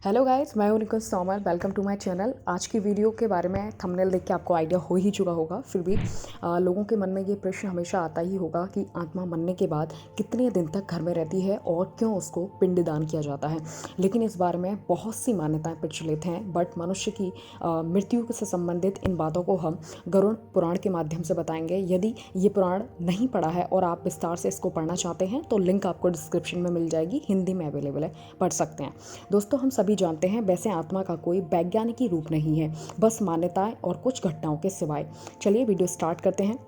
Hello guys, मैं हूं Nikunj Tomar. Welcome to my channel. आज की वीडियो के बारे में थंबनेल देख के आपको आइडिया हो ही चुका होगा। फिर भी लोगों के मन में ये प्रश्न हमेशा आता ही होगा कि आत्मा मरने के बाद कितने दिन तक घर में रहती है और क्यों उसको पिंडदान किया जाता है। लेकिन इस बारे में बहुत सी मान्यताएं प्रचलित हैं, बट मनुष्य की मृत्यु से संबंधित इन बातों को हम गरुड़ पुराण के माध्यम से बताएंगे। यदि ये पुराण नहीं पढ़ा है और आप विस्तार से इसको पढ़ना चाहते हैं तो लिंक आपको डिस्क्रिप्शन में मिल जाएगी, हिंदी में अवेलेबल है, पढ़ सकते हैं। दोस्तों, हम सभी जानते हैं वैसे आत्मा का कोई वैज्ञानिक रूप नहीं है, बस मान्यताएं और कुछ घटनाओं के सिवाय। चलिए वीडियो स्टार्ट करते हैं।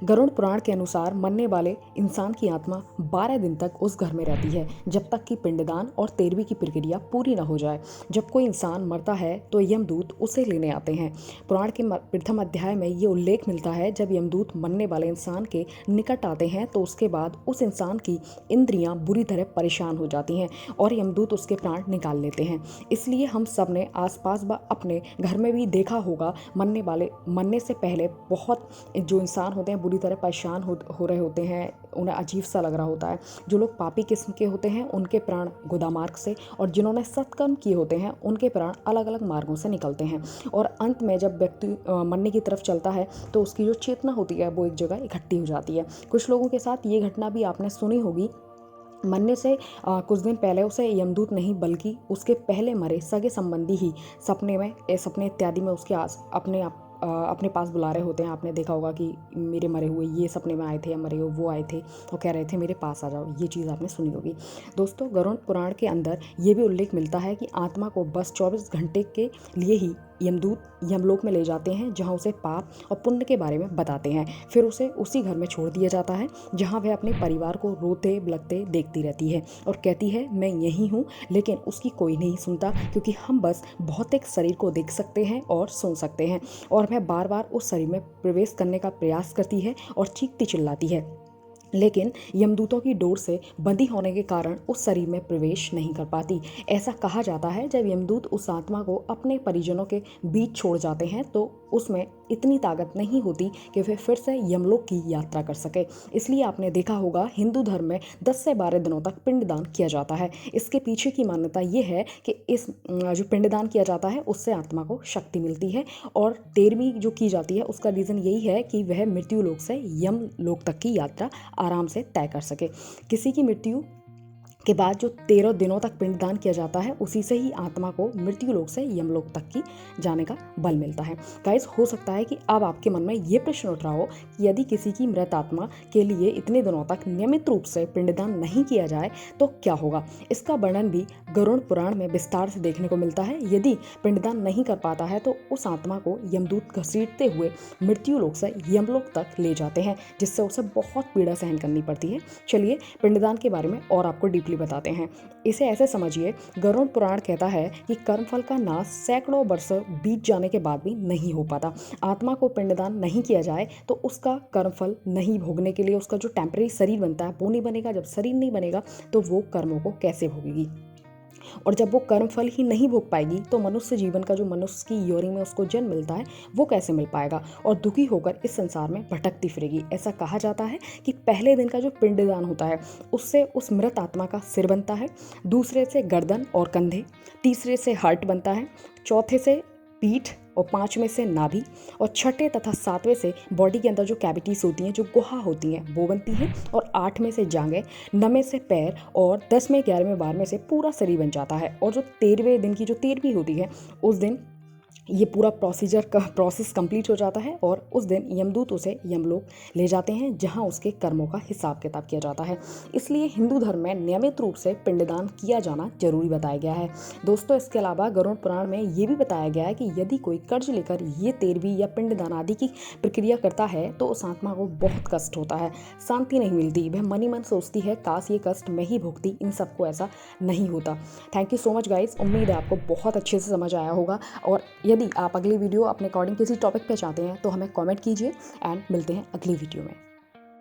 गरुड़ पुराण के अनुसार मरने वाले इंसान की आत्मा 12 दिन तक उस घर में रहती है, जब तक कि पिंडदान और 13वीं की प्रक्रिया पूरी न हो जाए। जब कोई इंसान मरता है तो यमदूत उसे लेने आते हैं। पुराण के प्रथम अध्याय में ये उल्लेख मिलता है, जब यमदूत मरने वाले इंसान के निकट आते हैं तो उसके बाद उस इंसान की इंद्रियां बुरी तरह परेशान हो जाती हैं और यमदूत उसके प्राण निकाल लेते हैं। इसलिए हम सब ने आसपास व अपने घर में भी देखा होगा, मरने से पहले बहुत जो इंसान होते हैं बुरी तरह परेशान हो रहे होते हैं, उन्हें अजीब सा लग रहा होता है। जो लोग पापी किस्म के होते हैं उनके प्राण गुदामार्ग से, और जिन्होंने सत्कर्म किए होते हैं उनके प्राण अलग अलग मार्गों से निकलते हैं। और अंत में जब व्यक्ति मरने की तरफ चलता है तो उसकी जो चेतना होती है वो एक जगह इकट्ठी हो जाती है। कुछ लोगों के साथ ये घटना भी आपने सुनी होगी। मरने से कुछ दिन पहले उसे यमदूत नहीं बल्कि उसके पहले मरे सगे संबंधी ही सपने इत्यादि में उसके अपने पास बुला रहे होते हैं। आपने देखा होगा कि मेरे मरे हुए ये सपने में आए थे, या मरे हुए वो आए थे तो कह रहे थे मेरे पास आ जाओ। ये चीज़ आपने सुनी होगी। दोस्तों, गरुड़ पुराण के अंदर ये भी उल्लेख मिलता है कि आत्मा को बस 24 घंटे के लिए ही यमदूत यमलोक में ले जाते हैं, जहां उसे पाप और पुण्य के बारे में बताते हैं। फिर उसे उसी घर में छोड़ दिया जाता है जहां वह अपने परिवार को रोते बिलखते देखती रहती है और कहती है मैं यहीं हूँ। लेकिन उसकी कोई नहीं सुनता, क्योंकि हम बस भौतिक शरीर को देख सकते हैं और सुन सकते हैं। और वह बार बार उस शरीर में प्रवेश करने का प्रयास करती है और चीखती चिल्लाती है, लेकिन यमदूतों की डोर से बंधी होने के कारण उस शरीर में प्रवेश नहीं कर पाती। ऐसा कहा जाता है, जब यमदूत उस आत्मा को अपने परिजनों के बीच छोड़ जाते हैं तो उसमें इतनी ताकत नहीं होती कि वह फिर से यमलोक की यात्रा कर सके। इसलिए आपने देखा होगा, हिंदू धर्म में 10 से 12 दिनों तक पिंडदान किया जाता है। इसके पीछे की मान्यता ये है कि इस जो पिंडदान किया जाता है उससे आत्मा को शक्ति मिलती है। और 13वीं जो की जाती है उसका रीज़न यही है कि वह मृत्यु लोक से यम लोक तक की यात्रा आराम से तय कर सके। किसी की मृत्यु के बाद जो 13 दिनों तक पिंडदान किया जाता है, उसी से ही आत्मा को मृत्यु लोक से यमलोक तक की जाने का बल मिलता है। गाइस, हो सकता है कि अब आपके मन में ये प्रश्न उठ रहा हो कि यदि किसी की मृत आत्मा के लिए इतने दिनों तक नियमित रूप से पिंडदान नहीं किया जाए तो क्या होगा। इसका वर्णन भी गरुड़ पुराण में विस्तार से देखने को मिलता है। यदि पिंडदान नहीं कर पाता है तो उस आत्मा को यमदूत घसीटते हुए मृत्यु लोक से यमलोक तक ले जाते हैं, जिससे उसे बहुत पीड़ा सहन करनी पड़ती है। चलिए पिंडदान के बारे में और आपको डीपली बताते हैं। इसे ऐसे समझिए, गरुड़ पुराण कहता है कि कर्मफल का नाश सैकड़ों वर्ष बीत जाने के बाद भी नहीं हो पाता। आत्मा को पिंडदान नहीं किया जाए तो उसका कर्मफल नहीं भोगने के लिए उसका जो टेम्पररी शरीर बनता है वो नहीं बनेगा। जब शरीर नहीं बनेगा तो वो कर्मों को कैसे भोगेगी, और जब वो कर्मफल ही नहीं भोग पाएगी तो मनुष्य जीवन का जो मनुष्य की योनि में उसको जन्म मिलता है वो कैसे मिल पाएगा, और दुखी होकर इस संसार में भटकती फिरेगी। ऐसा कहा जाता है कि पहले दिन का जो पिंडदान होता है उससे उस मृत आत्मा का सिर बनता है, दूसरे से गर्दन और कंधे, तीसरे से हार्ट बनता है, चौथे से पीठ, और 5वें से नाभि, और छठे तथा 7वें से बॉडी के अंदर जो कैविटीज होती हैं, जो गुहा होती हैं, वो बनती हैं, और 8वें से जांघें, 9वें से पैर, और 10वें 11वें 12वें से पूरा शरीर बन जाता है। और जो 13वें दिन की जो 13वीं होती है उस दिन ये पूरा प्रोसेस कंप्लीट हो जाता है, और उस दिन यमदूत उसे यमलोक ले जाते हैं, जहां उसके कर्मों का हिसाब किताब किया जाता है। इसलिए हिंदू धर्म में नियमित रूप से पिंडदान किया जाना जरूरी बताया गया है। दोस्तों, इसके अलावा गरुड़ पुराण में ये भी बताया गया है कि यदि कोई कर्ज लेकर ये 13वीं या पिंडदान आदि की प्रक्रिया करता है तो उस आत्मा को बहुत कष्ट होता है, शांति नहीं मिलती। वह मन ही मन सोचती है काश ये कष्ट मैं ही भोगती। इन सबको ऐसा नहीं होता। Thank you so much guys. उम्मीद है आपको बहुत अच्छे से समझ आया होगा। और यदि आप अगली वीडियो अपने अकॉर्डिंग किसी टॉपिक पे चाहते हैं तो हमें कमेंट कीजिए, एंड मिलते हैं अगली वीडियो में।